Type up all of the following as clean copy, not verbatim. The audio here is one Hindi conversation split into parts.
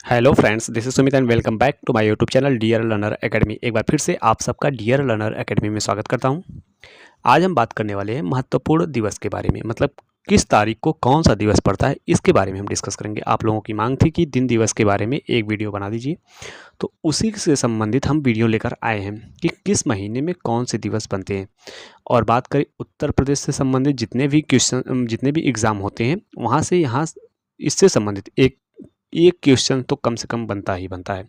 Hello friends, this is Sumit and welcome back to my YouTube channel dear learner academy. एक बार फिर से आप सबका डियर लर्नर एकेडमी में स्वागत करता हूं। आज हम बात करने वाले हैं महत्वपूर्ण दिवस के बारे में, मतलब किस तारीख को कौन सा दिवस पड़ता है, इसके बारे में हम डिस्कस करेंगे। आप लोगों की मांग थी कि दिन दिवस के बारे में एक वीडियो बना दीजिए, तो उसी से संबंधित हम वीडियो लेकर आए हैं कि किस महीने में कौन से दिवस बनते हैं। और बात करें उत्तर प्रदेश से संबंधित जितने भी क्वेश्चन, जितने भी एग्ज़ाम होते हैं, वहाँ से यहाँ इससे संबंधित एक क्वेश्चन तो कम से कम बनता ही बनता है।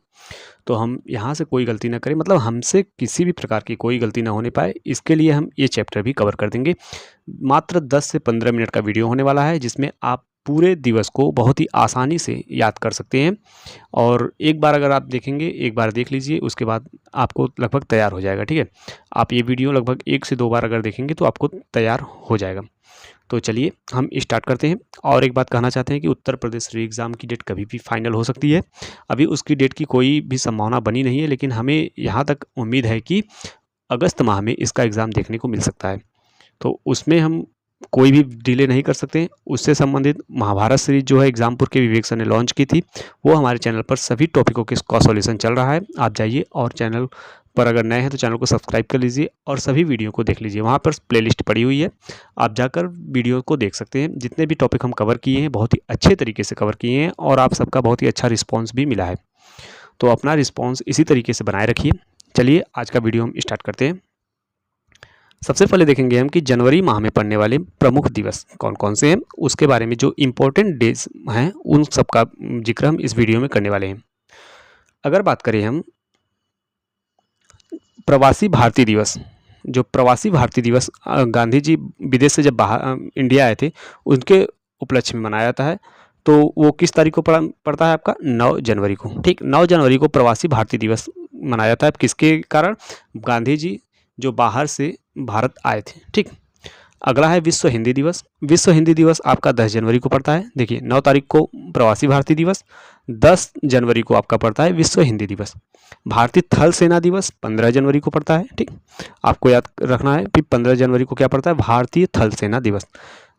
तो हम यहाँ से कोई गलती ना करें, मतलब हमसे किसी भी प्रकार की कोई गलती ना होने पाए, इसके लिए हम ये चैप्टर भी कवर कर देंगे। मात्र 10 से 15 मिनट का वीडियो होने वाला है, जिसमें आप पूरे दिवस को बहुत ही आसानी से याद कर सकते हैं। और एक बार अगर आप देखेंगे, एक बार देख लीजिए, उसके बाद आपको लगभग तैयार हो जाएगा। ठीक है, आप ये वीडियो लगभग 1 से 2 बार अगर देखेंगे तो आपको तैयार हो जाएगा। तो चलिए हम स्टार्ट करते हैं। और एक बात कहना चाहते हैं कि उत्तर प्रदेश री एग्ज़ाम की डेट कभी भी फाइनल हो सकती है। अभी उसकी डेट की कोई भी संभावना बनी नहीं है, लेकिन हमें यहाँ तक उम्मीद है कि अगस्त माह में इसका एग्ज़ाम देखने को मिल सकता है। तो उसमें हम कोई भी डिले नहीं कर सकते। उससे संबंधित महाभारत सीरीज जो है एग्जामपुर के विवेक सर ने लॉन्च की थी, वो हमारे चैनल पर सभी टॉपिकों के का सॉल्यूशन चल रहा है। आप जाइए और चैनल पर अगर नए हैं तो चैनल को सब्सक्राइब कर लीजिए और सभी वीडियो को देख लीजिए। वहाँ पर प्लेलिस्ट पड़ी हुई है, आप जाकर वीडियो को देख सकते हैं। जितने भी टॉपिक हम कवर किए हैं बहुत ही अच्छे तरीके से कवर किए हैं और आप सबका बहुत ही अच्छा रिस्पॉन्स भी मिला है। तो अपना रिस्पॉन्स इसी तरीके से बनाए रखिए। चलिए आज का वीडियो हम स्टार्ट करते हैं। सबसे पहले देखेंगे हम कि जनवरी माह में पड़ने वाले प्रमुख दिवस कौन कौन से हैं, उसके बारे में जो इम्पोर्टेंट डेज हैं उन सब का जिक्र हम इस वीडियो में करने वाले हैं। अगर बात करें हम प्रवासी भारतीय दिवस, जो प्रवासी भारतीय दिवस गांधी जी विदेश से जब बाहर इंडिया आए थे, उनके उपलक्ष्य में मनाया जाता है। तो वो किस तारीख को पड़ता है आपका? 9 जनवरी को। ठीक, 9 जनवरी को प्रवासी भारतीय दिवस मनाया जाता है। किसके कारण? गांधी जी जो बाहर से भारत आए थे। ठीक, अगला है विश्व हिंदी दिवस। विश्व हिंदी दिवस आपका 10 जनवरी को पड़ता है। देखिए 9 तारीख को प्रवासी भारतीय दिवस, 10 जनवरी को आपका पड़ता है विश्व हिंदी दिवस। भारतीय थल सेना दिवस 15 जनवरी को पड़ता है। ठीक, आपको याद रखना है कि 15 जनवरी को क्या पड़ता है? भारतीय थल सेना दिवस।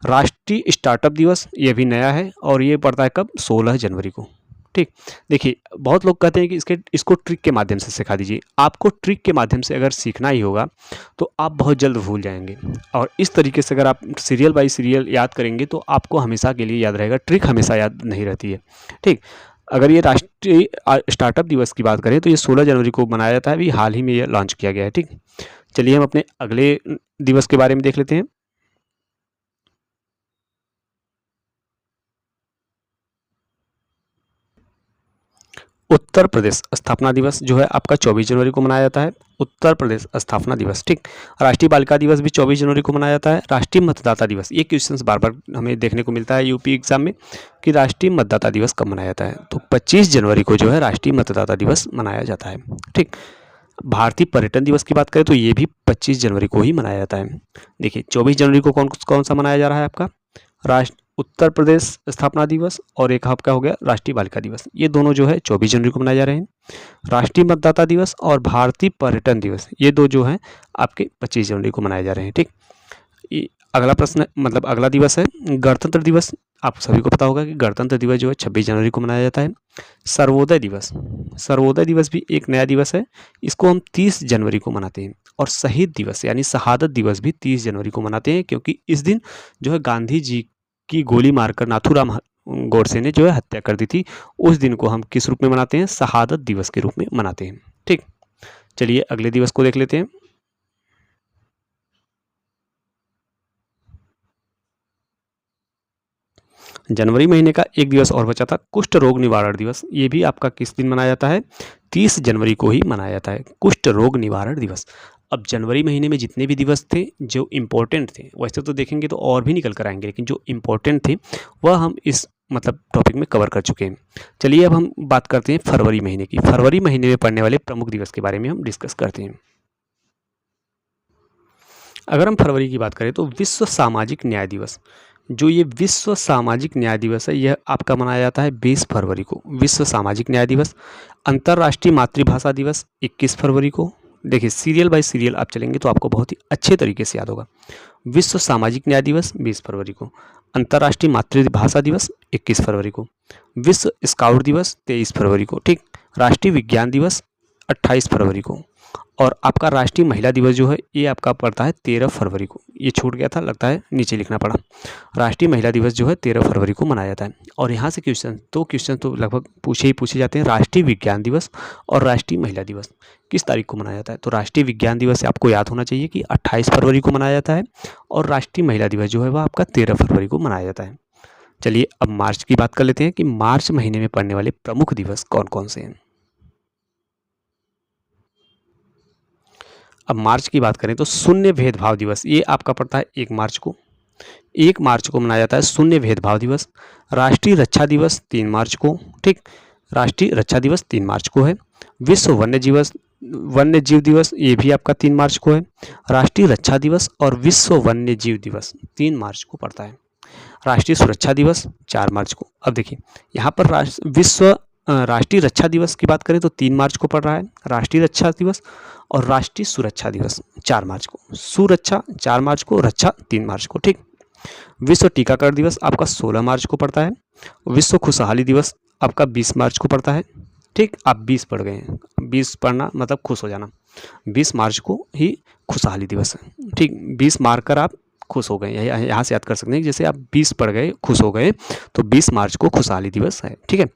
राष्ट्रीय स्टार्टअप दिवस, ये भी नया है और ये पड़ता है कब? 16 जनवरी को। ठीक, देखिए बहुत लोग कहते हैं कि इसको ट्रिक के माध्यम से सिखा दीजिए। आपको ट्रिक के माध्यम से अगर सीखना ही होगा तो आप बहुत जल्द भूल जाएंगे, और इस तरीके से अगर आप सीरियल बाय सीरियल याद करेंगे तो आपको हमेशा के लिए याद रहेगा। ट्रिक हमेशा याद नहीं रहती है। ठीक, अगर ये राष्ट्रीय स्टार्टअप दिवस की बात करें तो ये 16 जनवरी को मनाया जाता है। अभी हाल ही में ये लॉन्च किया गया है। ठीक, चलिए हम अपने अगले दिवस के बारे में देख लेते हैं। उत्तर प्रदेश स्थापना दिवस जो है आपका 24 जनवरी को मनाया जाता है। उत्तर प्रदेश स्थापना दिवस। ठीक, राष्ट्रीय बालिका दिवस भी 24 जनवरी को मनाया जाता है। राष्ट्रीय मतदाता दिवस, ये क्वेश्चंस बार बार हमें देखने को मिलता है यूपी एग्जाम में कि राष्ट्रीय मतदाता दिवस कब मनाया जाता है, तो 25 जनवरी को जो है राष्ट्रीय मतदाता दिवस मनाया जाता है। ठीक, भारतीय पर्यटन दिवस की बात करें तो ये भी 25 जनवरी को ही मनाया जाता है। देखिए 24 जनवरी को कौन कौन सा मनाया जा रहा है आपका? राष्ट्र उत्तर प्रदेश स्थापना दिवस, और एक आपका हो गया राष्ट्रीय बालिका दिवस। ये दोनों जो है 24 जनवरी को मनाए जा रहे हैं। राष्ट्रीय मतदाता दिवस और भारतीय पर्यटन दिवस, ये दो जो हैं आपके 25 जनवरी को मनाए जा रहे हैं। ठीक, अगला प्रश्न, मतलब अगला दिवस है गणतंत्र दिवस। आप सभी को पता होगा कि गणतंत्र दिवस जो है 26 जनवरी को मनाया जाता है। सर्वोदय दिवस, सर्वोदय दिवस भी एक नया दिवस है, इसको हम 30 जनवरी को मनाते हैं। और शहीद दिवस यानी शहादत दिवस भी 30 जनवरी को मनाते हैं, क्योंकि इस दिन जो है गांधी जी की गोली मारकर नाथूराम गोडसे ने जो है हत्या कर दी थी। उस दिन को हम किस रूप में मनाते हैं? शहादत दिवस के रूप में मनाते हैं। ठीक, चलिए अगले दिवस को देख लेते हैं। जनवरी महीने का एक दिवस और बचा था, कुष्ठ रोग निवारण दिवस। ये भी आपका किस दिन मनाया जाता है? 30 जनवरी को ही मनाया जाता है, कुष्ठ रोग निवारण दिवस। अब जनवरी महीने में जितने भी दिवस थे जो इम्पोर्टेंट थे, वैसे तो देखेंगे तो और भी निकल कर आएंगे, लेकिन जो इम्पोर्टेंट थे वह हम इस मतलब टॉपिक में कवर कर चुके हैं। चलिए अब हम बात करते हैं फरवरी महीने की। फरवरी महीने में पड़ने वाले प्रमुख दिवस के बारे में हम डिस्कस करते हैं। अगर हम फरवरी की बात करें तो विश्व सामाजिक न्याय दिवस, जो ये विश्व सामाजिक न्याय दिवस है, यह आपका मनाया जाता है 20 फरवरी को, विश्व सामाजिक न्याय दिवस। अंतर्राष्ट्रीय मातृभाषा दिवस 21 फरवरी को, देखिए सीरियल बाय सीरियल आप चलेंगे तो आपको बहुत ही अच्छे तरीके से याद होगा। विश्व सामाजिक न्याय दिवस 20 फरवरी को, अंतर्राष्ट्रीय मातृभाषा दिवस 21 फरवरी को, विश्व स्काउट दिवस 23 फरवरी को, ठीक, राष्ट्रीय विज्ञान दिवस 28 फरवरी को, और आपका राष्ट्रीय महिला दिवस जो है ये आपका पड़ता है 13 फरवरी को। ये छूट गया था, लगता है नीचे लिखना पड़ा। राष्ट्रीय महिला दिवस जो है 13 फरवरी को मनाया जाता है। और यहाँ से क्वेश्चन तो लगभग पूछे जाते हैं। राष्ट्रीय विज्ञान दिवस और राष्ट्रीय महिला दिवस किस तारीख को मनाया जाता है? तो राष्ट्रीय विज्ञान दिवस से आपको याद होना चाहिए कि 28 फरवरी को मनाया जाता है, और राष्ट्रीय महिला दिवस जो है वह आपका 13 फरवरी को मनाया जाता है। चलिए अब मार्च की बात कर लेते हैं कि मार्च महीने में पड़ने वाले प्रमुख दिवस कौन कौन से हैं। अब मार्च की बात करें तो शून्य भेदभाव दिवस ये आपका पड़ता है 1 मार्च को। 1 मार्च को मनाया जाता है शून्य भेदभाव दिवस। राष्ट्रीय रक्षा दिवस 3 मार्च को, ठीक, राष्ट्रीय रक्षा दिवस 3 मार्च को है। विश्व वन्य जीव दिवस ये भी आपका 3 मार्च को है। राष्ट्रीय रक्षा दिवस और विश्व वन्य जीव दिवस 3 मार्च को पड़ता है। राष्ट्रीय सुरक्षा दिवस 4 मार्च को। अब देखिए यहाँ पर राष्ट्रीय रक्षा दिवस की बात करें तो 3 मार्च को पड़ रहा है राष्ट्रीय रक्षा दिवस, और राष्ट्रीय सुरक्षा दिवस 4 मार्च को। सुरक्षा 4 मार्च को, रक्षा 3 मार्च को, ठीक। विश्व टीकाकरण दिवस आपका 16 मार्च को पड़ता है। विश्व खुशहाली दिवस आपका 20 मार्च को पड़ता है, ठीक। आप 20 पढ़ गए हैं, 20 पढ़ना मतलब खुश हो जाना। 20 मार्च को ही खुशहाली दिवस है, ठीक। 20 मार कर आप खुश हो गए, यहाँ से याद कर सकते हैं। जैसे आप 20 पढ़ गए, खुश हो गए, तो 20 मार्च को खुशहाली दिवस है, ठीक है।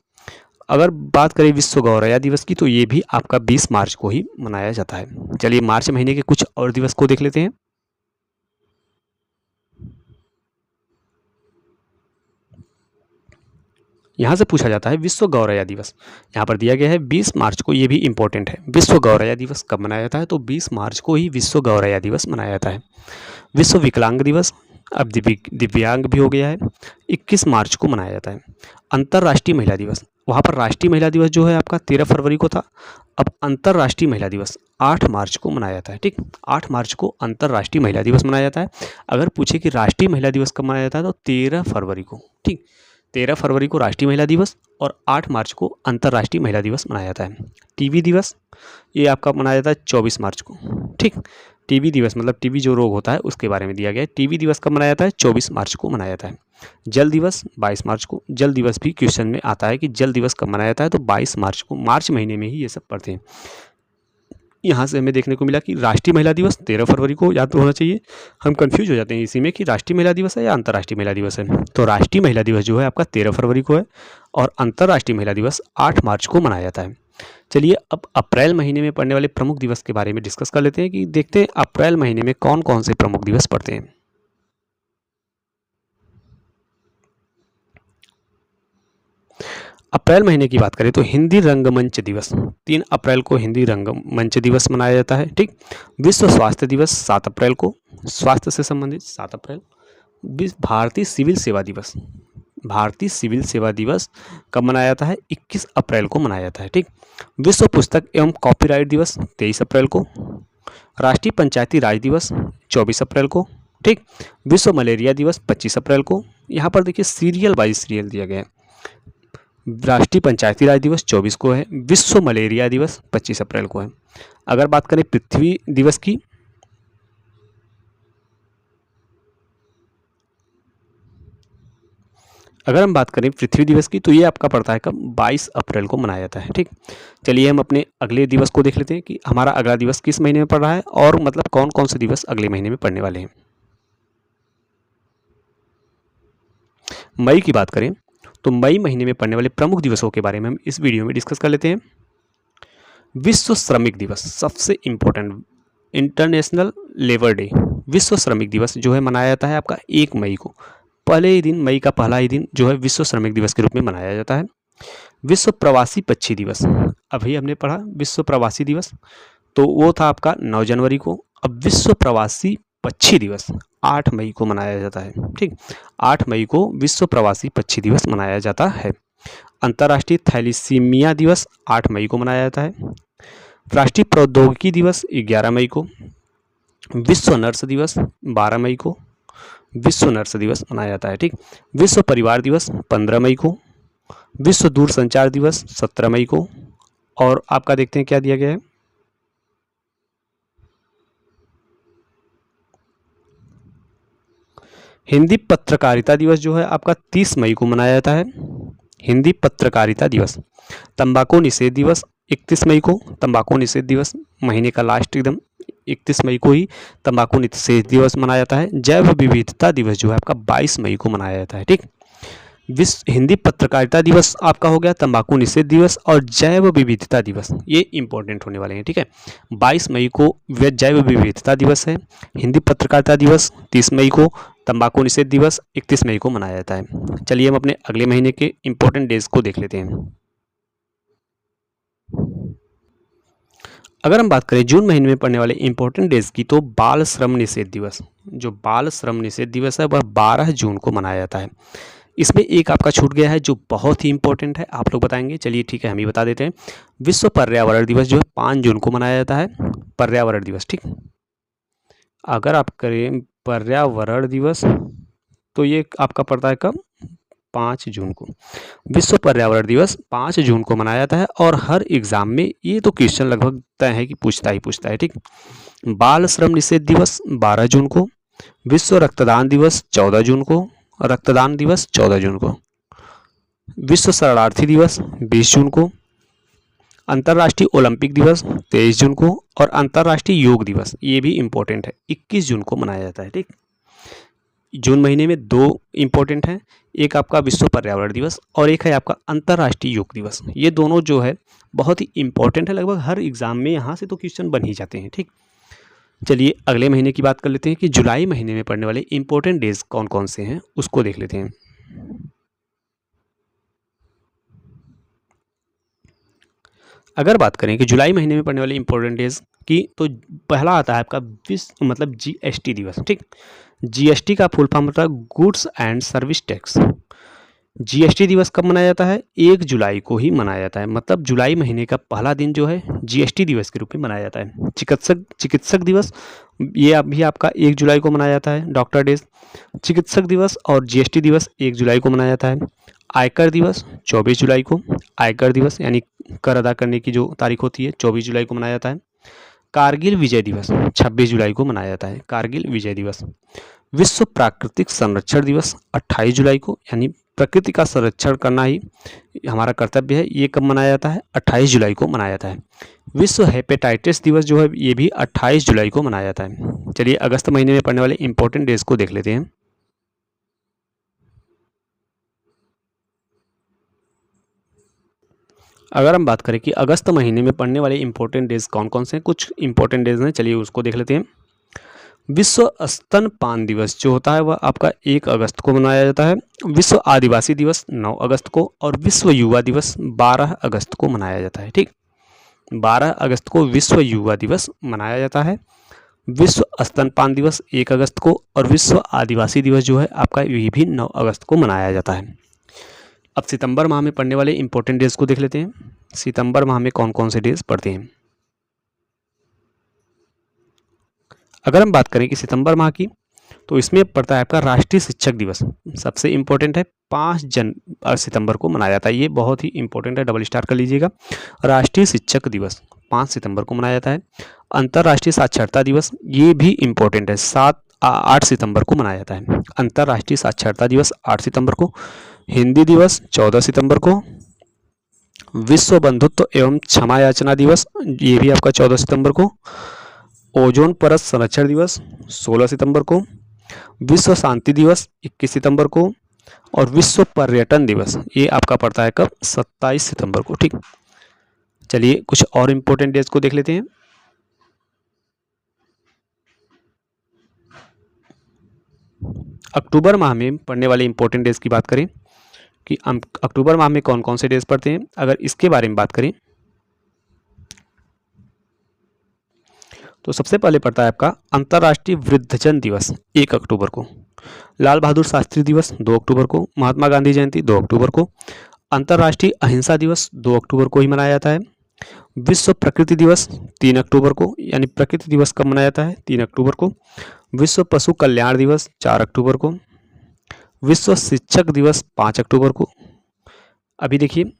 अगर बात करें विश्व गौरैया दिवस की तो ये भी आपका 20 मार्च को ही मनाया जाता है। चलिए मार्च महीने के कुछ और दिवस को देख लेते हैं। यहाँ से पूछा जाता है विश्व गौरैया दिवस, यहाँ पर दिया गया है 20 मार्च को। ये भी इंपॉर्टेंट है। विश्व गौरैया दिवस कब मनाया जाता है? तो 20 मार्च को ही विश्व गौरैया दिवस मनाया जाता है। विश्व विकलांग दिवस, अब दिव्यांग भी हो गया है, 21 मार्च को मनाया जाता है। अंतर्राष्ट्रीय महिला दिवस, वहाँ पर राष्ट्रीय महिला दिवस जो है आपका 13 फरवरी को था। अब अंतर्राष्ट्रीय महिला दिवस 8 मार्च को मनाया जाता है, ठीक। 8 मार्च को अंतर्राष्ट्रीय महिला दिवस मनाया जाता है। अगर पूछे कि राष्ट्रीय महिला दिवस कब मनाया जाता है तो 13 फरवरी को, ठीक। 13 फरवरी को राष्ट्रीय महिला दिवस और 8 मार्च को अंतर्राष्ट्रीय महिला दिवस मनाया जाता है। टीबी दिवस ये आपका मनाया जाता है 24 मार्च को, ठीक। टीबी दिवस मतलब टीबी जो रोग होता है उसके बारे में दिया गया है। टीबी दिवस कब मनाया जाता है? 24 मार्च को मनाया जाता है। जल दिवस 22 मार्च को। जल दिवस भी क्वेश्चन में आता है कि जल दिवस कब मनाया जाता है, तो 22 मार्च को। मार्च महीने में ही ये सब पढ़ते हैं। यहाँ से हमें देखने को मिला कि राष्ट्रीय महिला दिवस 13 फरवरी को याद होना चाहिए। हम कंफ्यूज हो जाते हैं इसी में कि राष्ट्रीय महिला दिवस है या अंतर्राष्ट्रीय महिला दिवस है। तो राष्ट्रीय महिला दिवस जो है आपका 13 फरवरी को है, और अंतर्राष्ट्रीय महिला दिवस 8 मार्च को मनाया जाता है। चलिए अब अप्रैल महीने में पड़ने वाले प्रमुख दिवस के बारे में डिस्कस कर लेते हैं कि देखते हैं अप्रैल महीने में कौन कौन से प्रमुख दिवस पड़ते हैं। अप्रैल महीने की बात करें तो हिंदी रंगमंच दिवस 3 अप्रैल को हिंदी रंगमंच दिवस मनाया जाता है, ठीक। विश्व स्वास्थ्य दिवस 7 अप्रैल को, स्वास्थ्य से संबंधित 7 अप्रैल। भारतीय सिविल सेवा दिवस, भारतीय सिविल सेवा दिवस कब मनाया जाता है? 21 अप्रैल को मनाया जाता है, ठीक। विश्व पुस्तक एवं कॉपीराइट दिवस 23 अप्रैल को। राष्ट्रीय पंचायती राज दिवस 24 अप्रैल को, ठीक। विश्व मलेरिया दिवस 25 अप्रैल को। यहाँ पर देखिए सीरियल बाई सीरियल दिया गया है। राष्ट्रीय पंचायती राज दिवस 24 को है, विश्व मलेरिया दिवस 25 अप्रैल को है। अगर बात करें पृथ्वी दिवस की, अगर हम बात करें पृथ्वी दिवस की तो ये आपका पड़ता है कब? 22 अप्रैल को मनाया जाता है, ठीक। चलिए हम अपने अगले दिवस को देख लेते हैं कि हमारा अगला दिवस किस महीने में पड़ रहा है और मतलब कौन कौन से दिवस अगले महीने में पड़ने वाले हैं। मई की बात करें तो मई महीने में पड़ने वाले प्रमुख दिवसों के बारे में हम इस वीडियो में डिस्कस कर लेते हैं। विश्व श्रमिक दिवस सबसे इम्पोर्टेंट, इंटरनेशनल लेबर डे। विश्व श्रमिक दिवस जो है मनाया जाता है आपका 1 मई को। पहले ही दिन, मई का पहला ही दिन जो है विश्व श्रमिक दिवस के रूप में मनाया जाता है। विश्व प्रवासी पक्षी दिवस, अभी हमने पढ़ा विश्व प्रवासी दिवस, तो वो था आपका 9 जनवरी को। अब विश्व प्रवासी पक्षी दिवस 8 मई को मनाया जाता है, ठीक। 8 मई को विश्व प्रवासी पक्षी दिवस मनाया जाता है। अंतर्राष्ट्रीय थैलीसीमिया दिवस 8 मई को मनाया जाता है। राष्ट्रीय प्रौद्योगिकी दिवस 11 मई को। विश्व नर्स दिवस 12 मई को विश्व नर्स दिवस मनाया जाता है, ठीक। विश्व परिवार दिवस 15 मई को। विश्व दूरसंचार दिवस 17 मई को। और आपका देखते हैं क्या दिया गया है, हिंदी पत्रकारिता दिवस जो है आपका 30 मई को मनाया जाता है। हिंदी पत्रकारिता दिवस। तंबाकू निषेध दिवस 31 मई को, तंबाकू निषेध दिवस महीने का लास्ट एकदम 31 मई को ही तंबाकू निषेध दिवस मनाया जाता है। जैव विविधता दिवस जो है आपका 22 मई को मनाया जाता है। ठीक, विश्व हिंदी पत्रकारिता दिवस आपका हो गया, तंबाकू निषेध दिवस और जैव विविधता दिवस, ये इंपॉर्टेंट होने वाले हैं। ठीक है, 22 मई को जैव विविधता दिवस है, हिंदी पत्रकारिता दिवस 30 मई को, तंबाकू निषेध दिवस 31 मई को मनाया जाता है। चलिए हम अपने अगले महीने के इंपॉर्टेंट डेज को देख लेते हैं। अगर हम बात करें जून महीने में पड़ने वाले इंपॉर्टेंट डेज की, तो बाल श्रम निषेध दिवस, जो बाल श्रम निषेध दिवस है वह 12 जून को मनाया जाता है। इसमें एक आपका छूट गया है जो बहुत ही इंपॉर्टेंट है, आप लोग बताएंगे। चलिए ठीक है, हम ही बता देते हैं। विश्व पर्यावरण दिवस जो है 5 जून को मनाया जाता है, पर्यावरण दिवस। ठीक, अगर आप करें पर्यावरण दिवस तो ये आपका पड़ता है कब, 5 जून को। विश्व पर्यावरण दिवस 5 जून को मनाया जाता है और हर एग्जाम में ये तो क्वेश्चन लगभग तय है कि पूछता है। ठीक, बाल श्रम निषेध दिवस 12 जून को, विश्व रक्तदान दिवस 14 जून को, रक्तदान दिवस 14 जून को, विश्व शरणार्थी दिवस 20 जून को, अंतर्राष्ट्रीय ओलंपिक दिवस 23 जून को और अंतर्राष्ट्रीय योग दिवस, ये भी इंपॉर्टेंट है, 21 जून को मनाया जाता है। ठीक, जून महीने में 2 इंपॉर्टेंट हैं, एक आपका विश्व पर्यावरण दिवस और एक है आपका अंतर्राष्ट्रीय योग दिवस। ये दोनों जो है बहुत ही इंपॉर्टेंट है, लगभग हर एग्जाम में यहाँ से तो क्वेश्चन बन ही जाते हैं। ठीक, चलिए अगले महीने की बात कर लेते हैं कि जुलाई महीने में पड़ने वाले इंपॉर्टेंट डेज कौन कौन से हैं, उसको देख लेते हैं। अगर बात करें कि जुलाई महीने में पड़ने वाले इंपॉर्टेंट डेज की, तो पहला आता है आपका विश्व मतलब जीएसटी दिवस। ठीक, जीएसटी का फुल फॉर्म होता है goods and service tax. GST दिवस कब मनाया जाता है, 1 जुलाई को ही मनाया जाता है। मतलब जुलाई महीने का पहला दिन जो है जीएसटी दिवस के रूप में मनाया जाता है। चिकित्सक दिवस, ये अभी आपका 1 जुलाई को मनाया जाता है, डॉक्टर डेज। चिकित्सक दिवस और जीएसटी दिवस 1 जुलाई को मनाया जाता है। आयकर दिवस 24 जुलाई को, आयकर दिवस यानी कर अदा करने की जो तारीख होती है 24 जुलाई को मनाया जाता है। कारगिल विजय दिवस 26 जुलाई को मनाया जाता है, कारगिल विजय दिवस। विश्व प्राकृतिक संरक्षण दिवस 28 जुलाई को, यानी प्रकृति का संरक्षण करना ही हमारा कर्तव्य है, ये कब मनाया जाता है, 28 जुलाई को मनाया जाता है। विश्व हेपेटाइटिस दिवस जो है ये भी 28 जुलाई को मनाया जाता है। चलिए अगस्त महीने में पड़ने वाले इंपॉर्टेंट डेज को देख लेते हैं। अगर हम बात करें कि अगस्त महीने में पड़ने वाले इंपॉर्टेंट डेज कौन कौन से हैं, कुछ इंपॉर्टेंट डेज हैं, चलिए उसको देख लेते हैं। विश्व स्तनपान दिवस जो होता है वह आपका 1 अगस्त को मनाया जाता है। विश्व आदिवासी दिवस 9 अगस्त को और विश्व युवा दिवस 12 अगस्त को मनाया जाता है। ठीक, 12 अगस्त को विश्व युवा दिवस मनाया जाता है। विश्व स्तनपान दिवस 1 अगस्त को और विश्व आदिवासी दिवस जो है आपका ये भी 9 अगस्त को मनाया जाता है। अब सितंबर माह में पड़ने वाले इंपॉर्टेंट डेज को देख लेते हैं। सितंबर माह में कौन कौन से डेज पड़ते हैं। अगर हम बात करें कि सितंबर माह की, तो इसमें पड़ता है आपका राष्ट्रीय शिक्षक दिवस, सबसे इंपॉर्टेंट है, 5 सितंबर को मनाया जाता है। ये बहुत ही इंपॉर्टेंट है, डबल स्टार कर लीजिएगा। राष्ट्रीय शिक्षक दिवस 5 सितंबर को मनाया जाता है। अंतर्राष्ट्रीय साक्षरता दिवस, ये भी इंपॉर्टेंट है, 8 सितंबर को मनाया जाता है। अंतर्राष्ट्रीय साक्षरता दिवस 8 सितंबर को। हिंदी दिवस 14 सितंबर को। विश्व बंधुत्व एवं क्षमा याचना दिवस, ये भी आपका 14 सितंबर को। ओजोन परत संरक्षण दिवस 16 सितंबर को। विश्व शांति दिवस 21 सितंबर को और विश्व पर्यटन दिवस ये आपका पड़ता है कब, 27 सितंबर को। ठीक, चलिए कुछ और इंपॉर्टेंट डेज को देख लेते हैं। अक्टूबर माह में पड़ने वाले इंपॉर्टेंट डेज की बात करें कि अक्टूबर माह में कौन कौन से डेज पड़ते हैं, अगर इसके बारे में बात करें तो सबसे पहले पड़ता है आपका अंतर्राष्ट्रीय वृद्धजन दिवस 1 अक्टूबर को। लाल बहादुर शास्त्री दिवस 2 अक्टूबर को। महात्मा गांधी जयंती 2 अक्टूबर को। अंतर्राष्ट्रीय अहिंसा दिवस 2 अक्टूबर को ही मनाया जाता है। विश्व प्रकृति दिवस 3 अक्टूबर को, यानी प्रकृति दिवस कब मनाया जाता है, 3 अक्टूबर को। विश्व पशु कल्याण दिवस 4 अक्टूबर को। विश्व शिक्षक दिवस 5 अक्टूबर को। अभी देखिए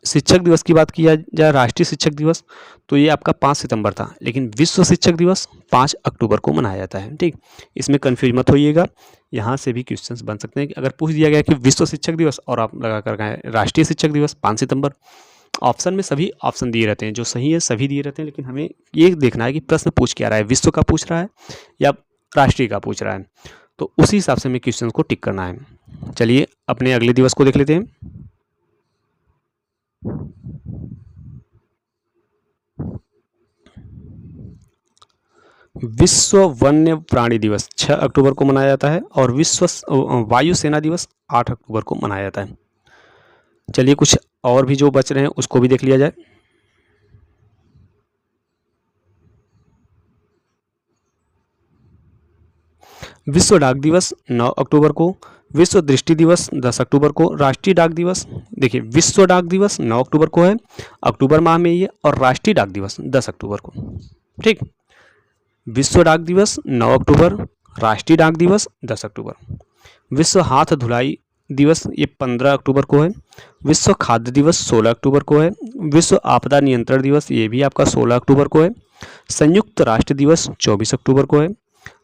शिक्षक दिवस की बात किया जाए, राष्ट्रीय शिक्षक दिवस, तो ये आपका 5 सितंबर था, लेकिन विश्व शिक्षक दिवस 5 अक्टूबर को मनाया जाता है। ठीक, इसमें कन्फ्यूज मत होइएगा, यहाँ से भी क्वेश्चंस बन सकते हैं कि अगर पूछ दिया गया कि विश्व शिक्षक दिवस और आप लगा कर गए राष्ट्रीय शिक्षक दिवस 5 सितंबर। ऑप्शन में सभी ऑप्शन दिए रहते हैं, जो सही है सभी दिए रहते हैं, लेकिन हमें ये देखना है कि प्रश्न पूछ क्या रहा है, विश्व का पूछ रहा है या राष्ट्रीय का पूछ रहा है, तो उसी हिसाब से हमें क्वेश्चन को टिक करना है। चलिए अपने अगले दिवस को देख लेते हैं। विश्व वन्य प्राणी दिवस 6 अक्टूबर को मनाया जाता है और विश्व वायुसेना दिवस 8 अक्टूबर को मनाया जाता है। चलिए कुछ और भी जो बच रहे हैं उसको भी देख लिया जाए। विश्व डाक दिवस 9 अक्टूबर को, विश्व दृष्टि दिवस 10 अक्टूबर को, राष्ट्रीय डाक दिवस, देखिए विश्व डाक दिवस 9 अक्टूबर को है, अक्टूबर माह में ये, और राष्ट्रीय डाक दिवस 10 अक्टूबर को। ठीक, विश्व डाक दिवस 9 अक्टूबर, राष्ट्रीय डाक दिवस 10 अक्टूबर। विश्व हाथ धुलाई दिवस ये 15 अक्टूबर को है, विश्व खाद्य दिवस 16 अक्टूबर को है, विश्व आपदा नियंत्रण दिवस ये भी आपका 16 अक्टूबर को है, संयुक्त राष्ट्र दिवस 24 अक्टूबर को है,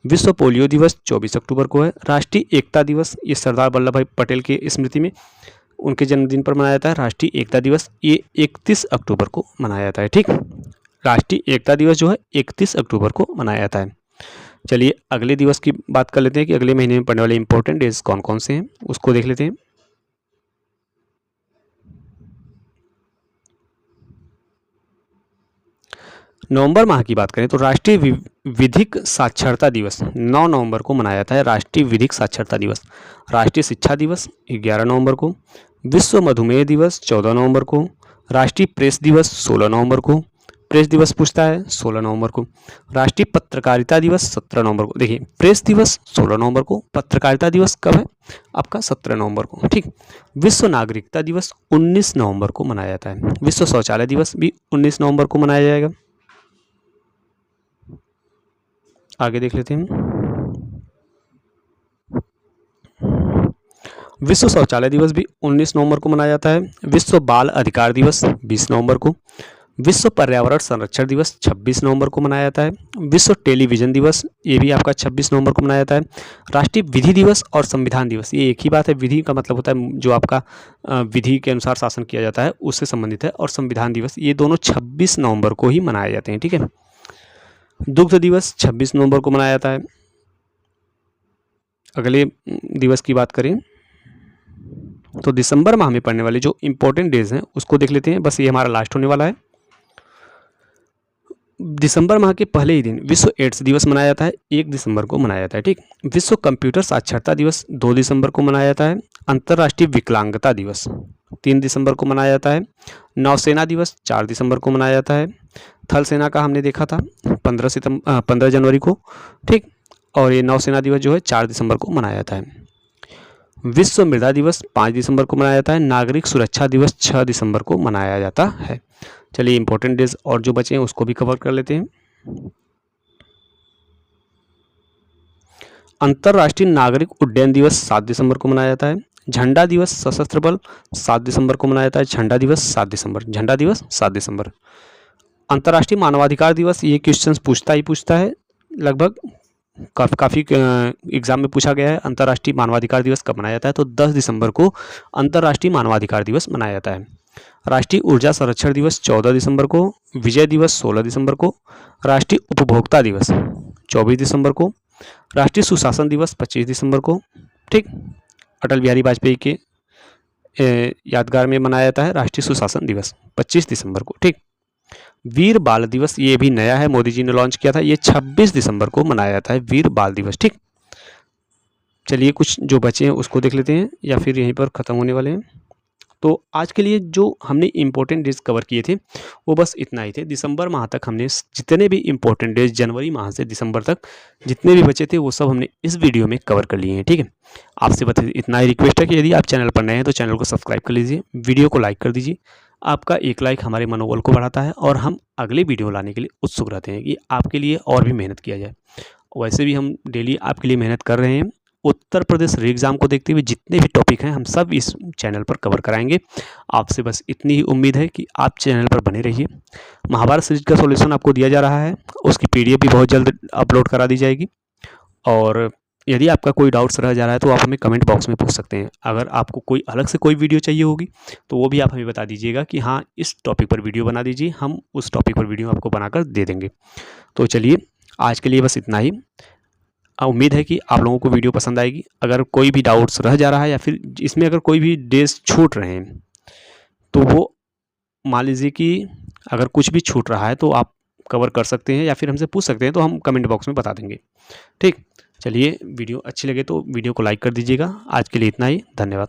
विश्व पोलियो दिवस 24 अक्टूबर को है, राष्ट्रीय एकता दिवस ये सरदार वल्लभ भाई पटेल की स्मृति में उनके जन्मदिन पर मनाया जाता है। राष्ट्रीय एकता दिवस ये 31 अक्टूबर को मनाया जाता है। ठीक, राष्ट्रीय एकता दिवस जो है 31 अक्टूबर को मनाया जाता है। चलिए अगले दिवस की बात कर लेते हैं कि अगले महीने में पड़ने वाले इंपॉर्टेंट डेज कौन कौन से हैं, उसको देख लेते हैं। नवंबर माह की बात करें तो राष्ट्रीय विधिक साक्षरता दिवस 9 नवंबर को मनाया जाता है, राष्ट्रीय विधिक साक्षरता दिवस। राष्ट्रीय शिक्षा दिवस 11 नवंबर को, विश्व मधुमेह दिवस 14 नवंबर को, राष्ट्रीय प्रेस दिवस 16 नवंबर को, प्रेस दिवस पूछता है 16 नवंबर को, राष्ट्रीय पत्रकारिता दिवस 17 नवंबर को। देखिए प्रेस दिवस 16 नवंबर को, पत्रकारिता दिवस कब है आपका 17 नवंबर को। ठीक, विश्व नागरिकता दिवस 19 नवंबर को मनाया जाता है, विश्व शौचालय दिवस भी 19 नवंबर को मनाया जाएगा। आगे देख लेते हैं, विश्व शौचालय दिवस भी 19 नवंबर को मनाया जाता है, विश्व बाल अधिकार दिवस 20 नवंबर को, विश्व पर्यावरण संरक्षण दिवस 26 नवंबर को मनाया जाता है, विश्व टेलीविजन दिवस ये भी आपका 26 नवंबर को मनाया जाता है, राष्ट्रीय विधि दिवस और संविधान दिवस ये एक ही बात है, विधि का मतलब होता है जो आपका विधि के अनुसार शासन किया जाता है उससे संबंधित है, और संविधान दिवस ये दोनों 26 नवंबर को ही मनाए जाते हैं। ठीक है, दुग्ध दिवस 26 नवंबर को मनाया जाता है। अगले दिवस की बात करें तो दिसंबर माह में पड़ने वाले जो इंपॉर्टेंट डेज हैं उसको देख लेते हैं, बस ये हमारा लास्ट होने वाला है। दिसंबर माह के पहले ही दिन विश्व एड्स दिवस मनाया जाता है, 1 दिसंबर को मनाया जाता है। ठीक, विश्व कंप्यूटर साक्षरता दिवस 2 दिसंबर को मनाया जाता है, अंतर्राष्ट्रीय विकलांगता दिवस 3 दिसंबर को मनाया जाता है, नौसेना दिवस 4 दिसंबर को मनाया जाता है, थल सेना का हमने देखा था 15 जनवरी को। ठीक, और ये नौसेना दिवस जो है 4 दिसंबर को मनाया जाता है। विश्व मृदा दिवस 5 दिसंबर को मनाया जाता है, नागरिक सुरक्षा दिवस 6 दिसंबर को मनाया जाता है। चलिए इंपॉर्टेंट डेज और जो बचे हैं उसको भी कवर कर लेते हैं। अंतर्राष्ट्रीय नागरिक उड्डयन दिवस 7 दिसंबर को मनाया जाता है, झंडा दिवस सशस्त्र बल 7 दिसंबर को मनाया जाता है, झंडा दिवस 7 दिसंबर, झंडा दिवस 7 दिसंबर। अंतर्राष्ट्रीय मानवाधिकार दिवस ये क्वेश्चंस पूछता ही पूछता है, लगभग काफ़ी एग्जाम में पूछा गया है। अंतर्राष्ट्रीय मानवाधिकार दिवस कब मनाया जाता है, तो 10 दिसंबर को अंतर्राष्ट्रीय मानवाधिकार दिवस मनाया जाता है। राष्ट्रीय ऊर्जा संरक्षण दिवस 14 दिसंबर को, विजय दिवस 16 दिसंबर को, राष्ट्रीय उपभोक्ता दिवस 24 दिसंबर को, राष्ट्रीय सुशासन दिवस 25 दिसंबर को। ठीक, अटल बिहारी वाजपेयी के यादगार में मनाया जाता है राष्ट्रीय सुशासन दिवस 25 दिसंबर को। ठीक, वीर बाल दिवस ये भी नया है, मोदी जी ने लॉन्च किया था, ये 26 दिसंबर को मनाया जाता है वीर बाल दिवस। ठीक, चलिए कुछ जो बचे हैं उसको देख लेते हैं या फिर यहीं पर ख़त्म होने वाले हैं। तो आज के लिए जो हमने इम्पोर्टेंट डेज कवर किए थे वो बस इतना ही थे। दिसंबर माह तक हमने जितने भी इम्पोर्टेंट डेज जनवरी माह से दिसंबर तक जितने भी बचे थे वो सब हमने इस वीडियो में कवर कर लिए हैं। ठीक है, आपसे बस इतना ही रिक्वेस्ट है कि यदि आप चैनल पर नए हैं तो चैनल को सब्सक्राइब कर लीजिए, वीडियो को लाइक कर दीजिए। आपका एक लाइक हमारे मनोबल को बढ़ाता है और हम अगले वीडियो लाने के लिए उत्सुक रहते हैं कि आपके लिए और भी मेहनत किया जाए। वैसे भी हम डेली आपके लिए मेहनत कर रहे हैं उत्तर प्रदेश री एग्ज़ाम को देखते हुए जितने भी टॉपिक हैं हम सब इस चैनल पर कवर कराएंगे। आपसे बस इतनी ही उम्मीद है कि आप चैनल पर बने रहिए। महाभारत सीरीज का सॉल्यूशन आपको दिया जा रहा है, उसकी पीडीएफ भी बहुत जल्द अपलोड करा दी जाएगी। और यदि आपका कोई डाउट्स रह जा रहा है तो आप हमें कमेंट बॉक्स में पूछ सकते हैं। अगर आपको कोई अलग से कोई वीडियो चाहिए होगी तो वो भी आप हमें बता दीजिएगा कि हाँ, इस टॉपिक पर वीडियो बना दीजिए, हम उस टॉपिक पर वीडियो आपको बनाकर दे देंगे। तो चलिए, आज के लिए बस इतना ही। उम्मीद है कि आप लोगों को वीडियो पसंद आएगी। अगर कोई भी डाउट्स रह जा रहा है या फिर इसमें अगर कोई भी डेज छूट रहे हैं तो वो मान लीजिए कि अगर कुछ भी छूट रहा है तो आप कवर कर सकते हैं या फिर हमसे पूछ सकते हैं, तो हम कमेंट बॉक्स में बता देंगे। ठीक, चलिए, वीडियो अच्छी लगे तो वीडियो को लाइक कर दीजिएगा। आज के लिए इतना ही, धन्यवाद।